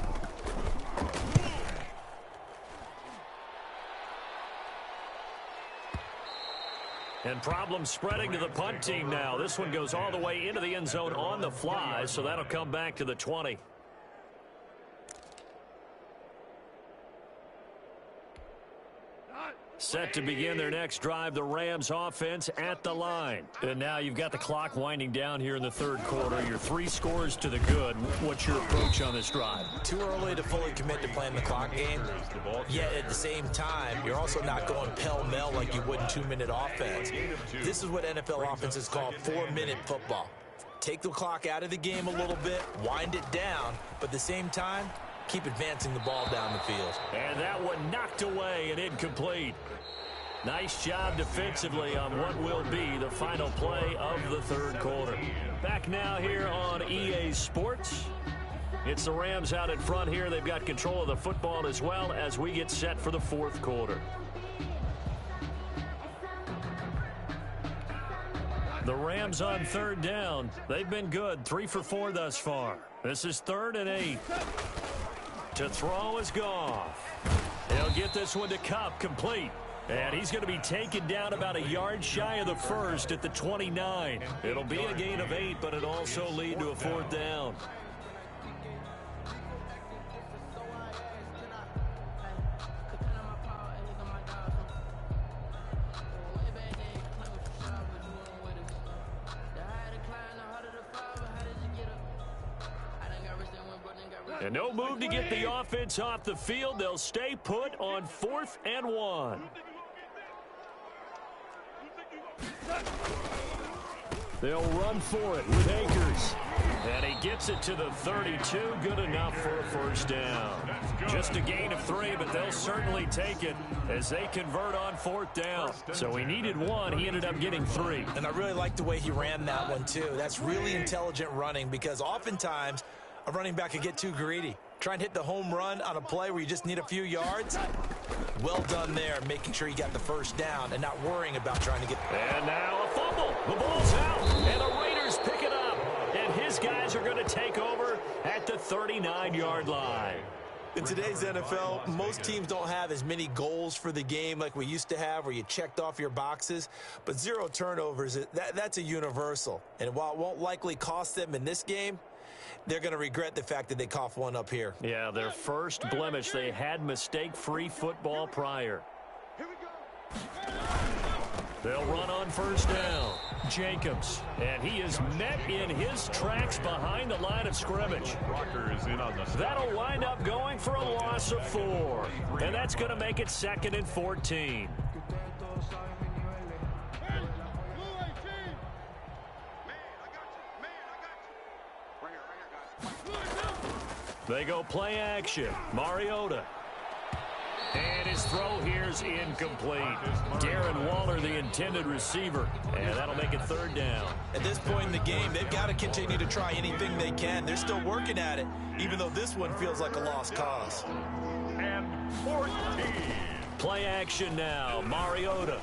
S1: And problems spreading to the punt team now. This one goes all the way into the end zone on the fly, so that'll come back to the 20. Set to begin their next drive, the Rams offense at the line. And now you've got the clock winding down here in the third quarter. Your 3 scores to the good. What's your approach on this drive?
S3: Too early to fully commit to playing the clock game. Yet at the same time, you're also not going pell-mell like you would in 2-minute offense. This is what NFL offenses call 4-minute football. Take the clock out of the game a little bit, wind it down, but at the same time, keep advancing the ball down the field.
S1: And that one knocked away and incomplete. Nice job defensively on what will be the final play of the third quarter. Back now here on EA Sports. It's the Rams out in front here. They've got control of the football as well as we get set for the fourth quarter. The Rams on third down. They've been good. 3 for 4 thus far. This is 3rd and 8. To throw is Goff. He'll get this one to Kupp, complete. And he's going to be taken down about a yard shy of the first at the 29. It'll be a gain of 8, but it'll also lead to a 4th down. And no move to get the offense off the field. They'll stay put on 4th and 1. They'll run for it with Akers. And he gets it to the 32. Good enough for a first down. Just a gain of 3, but they'll certainly take it as they convert on 4th down. So he needed 1. He ended up getting 3.
S3: And I really like the way he ran that one, too. That's really intelligent running because oftentimes a running back could get too greedy. Try and hit the home run on a play where you just need a few yards. Well done there, making sure you got the first down and not worrying about trying to get...
S1: And now a fumble. The ball's out, and the Raiders pick it up. And his guys are going to take over at the 39-yard line.
S3: In today's NFL, most teams don't have as many goals for the game like we used to have where you checked off your boxes. But 0 turnovers, that's a universal. And while it won't likely cost them in this game, they're going to regret the fact that they coughed one up here.
S1: Yeah, their first blemish. They had mistake-free football prior. They'll run on first down. Jacobs, and he is met in his tracks behind the line of scrimmage. That'll wind up going for a loss of 4. And that's going to make it 2nd and 14. They go play action. Mariota. And his throw here's incomplete. Darren Waller, the intended receiver. And that'll make it 3rd down.
S3: At this point in the game, they've got to continue to try anything they can. They're still working at it, even though this one feels like a lost cause.
S2: And 14.
S1: Play action now. Mariota.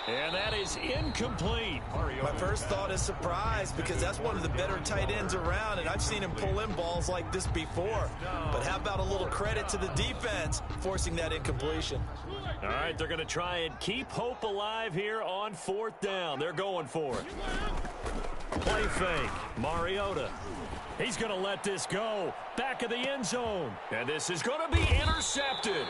S1: And that is incomplete.
S3: My first thought is surprise because that's one of the better tight ends around, and I've seen him pull in balls like this before. But how about a little credit to the defense forcing that incompletion?
S1: All right, they're going to try and keep hope alive here on 4th down. They're going for it. Play fake. Mariota. He's going to let this go. Back of the end zone. And this is going to be intercepted.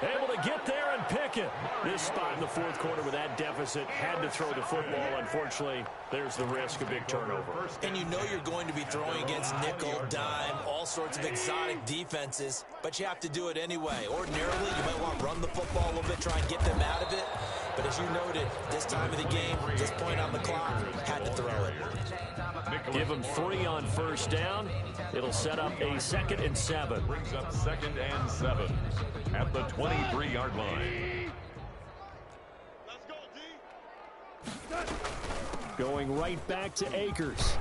S1: Able to get there and pick it. This spot in the fourth quarter with that deficit had to throw the football. Unfortunately, there's the risk of big turnover.
S3: And you know you're going to be throwing against nickel, dime, all sorts of exotic defenses, but you have to do it anyway. Ordinarily, you might want to run the football a little bit, try and get them out of it. But as you noted, this time of the game, this point on the clock, had to throw it.
S1: Give them 3 on first down. It'll set up a 2nd and 7.
S2: Brings up 2nd and 7 at the 23-yard line.
S4: Let's go, D.
S1: Going right back to Akers.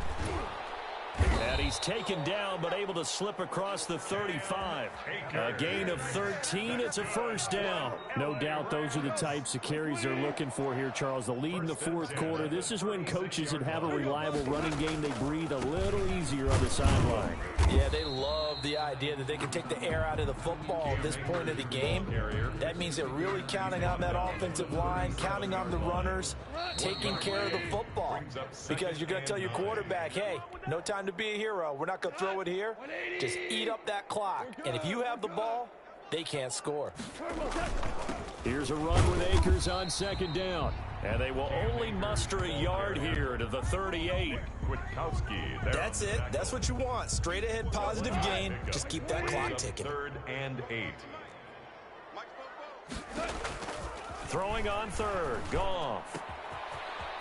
S1: And he's taken down, but able to slip across the 35. A gain of 13. It's a first down. No doubt those are the types of carries they're looking for here, Charles. The lead in the fourth quarter. This is when coaches that have a reliable running game, they breathe a little easier on the sideline.
S3: Yeah, they love the idea that they can take the air out of the football at this point of the game. That means they're really counting on that offensive line, counting on the runners, taking care of the football. Because you're going to tell your quarterback, hey, no time to be a hero. We're not going to throw it here. Just eat up that clock. And if you have the ball, they can't score.
S1: Here's a run with Akers on 2nd down. And they will only muster a yard here to the 38.
S3: That's it. That's what you want. Straight ahead positive gain. Just keep that clock ticking.
S2: 3rd and 8.
S1: Throwing on 3rd. Goff.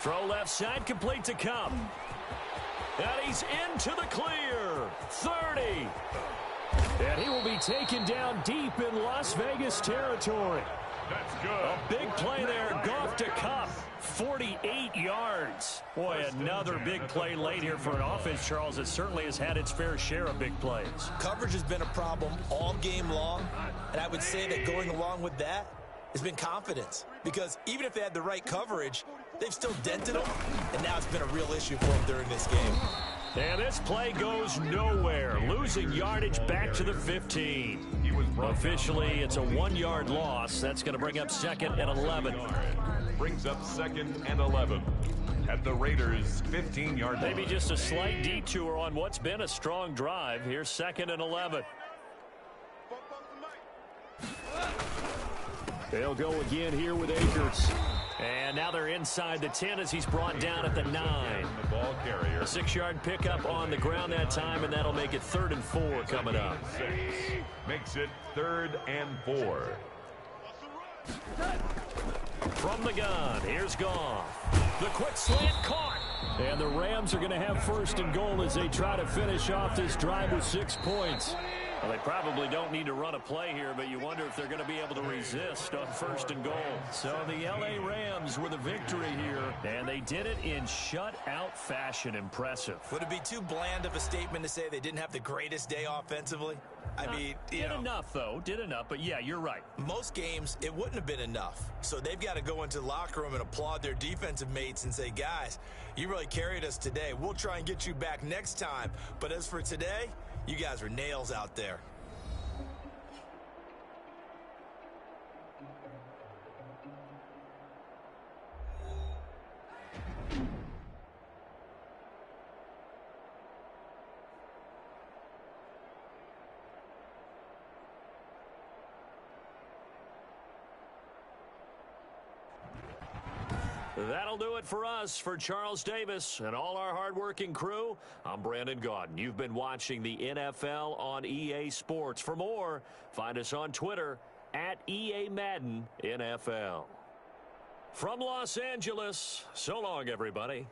S1: Throw left side, complete to Kupp. And he's into the clear. 30. And he will be taken down deep in Las Vegas territory.
S2: That's good.
S1: A big play there. Goff to Cup. 48 yards. Boy, another big play late here for an offense, Charles, that certainly has had its fair share of big plays.
S3: Coverage has been a problem all game long, and I would say that going along with that has been confidence. Because even if they had the right coverage, they've still dented them, and now it's been a real issue for them during this game.
S1: And this play goes nowhere. Losing yardage back to the 15. Officially, it's a 1-yard loss. That's going to bring up 2nd and 11.
S2: Brings up 2nd and 11 at the Raiders' 15-yard line.
S1: Maybe just a slight detour on what's been a strong drive. Here's 2nd and 11. They'll go again here with Akers. And now they're inside the 10 as he's brought down at the 9.
S2: The ball carrier.
S1: A 6-yard pickup on the ground that time, and that'll make it 3rd and 4 coming up.
S2: 6 makes it 3rd and 4.
S1: From the gun, here's Goff. The quick slant caught. And the Rams are going to have 1st and goal as they try to finish off this drive with 6 points. Well, they probably don't need to run a play here, but you wonder if they're going to be able to resist on 1st and goal. So the L.A. Rams with a victory here, and they did it in shutout fashion. Impressive.
S3: Would it be too bland of a statement to say they didn't have the greatest day offensively? I mean,
S1: did enough, though. Did enough, but yeah, you're right.
S3: Most games, it wouldn't have been enough. So they've got to go into the locker room and applaud their defensive mates and say, guys, you really carried us today. We'll try and get you back next time. But as for today, you guys were nails out there.
S1: That'll do it for us. For Charles Davis and all our hardworking crew, I'm Brandon Gaudin. You've been watching the NFL on EA Sports. For more, find us on Twitter at EA Madden NFL. From Los Angeles, so long, everybody.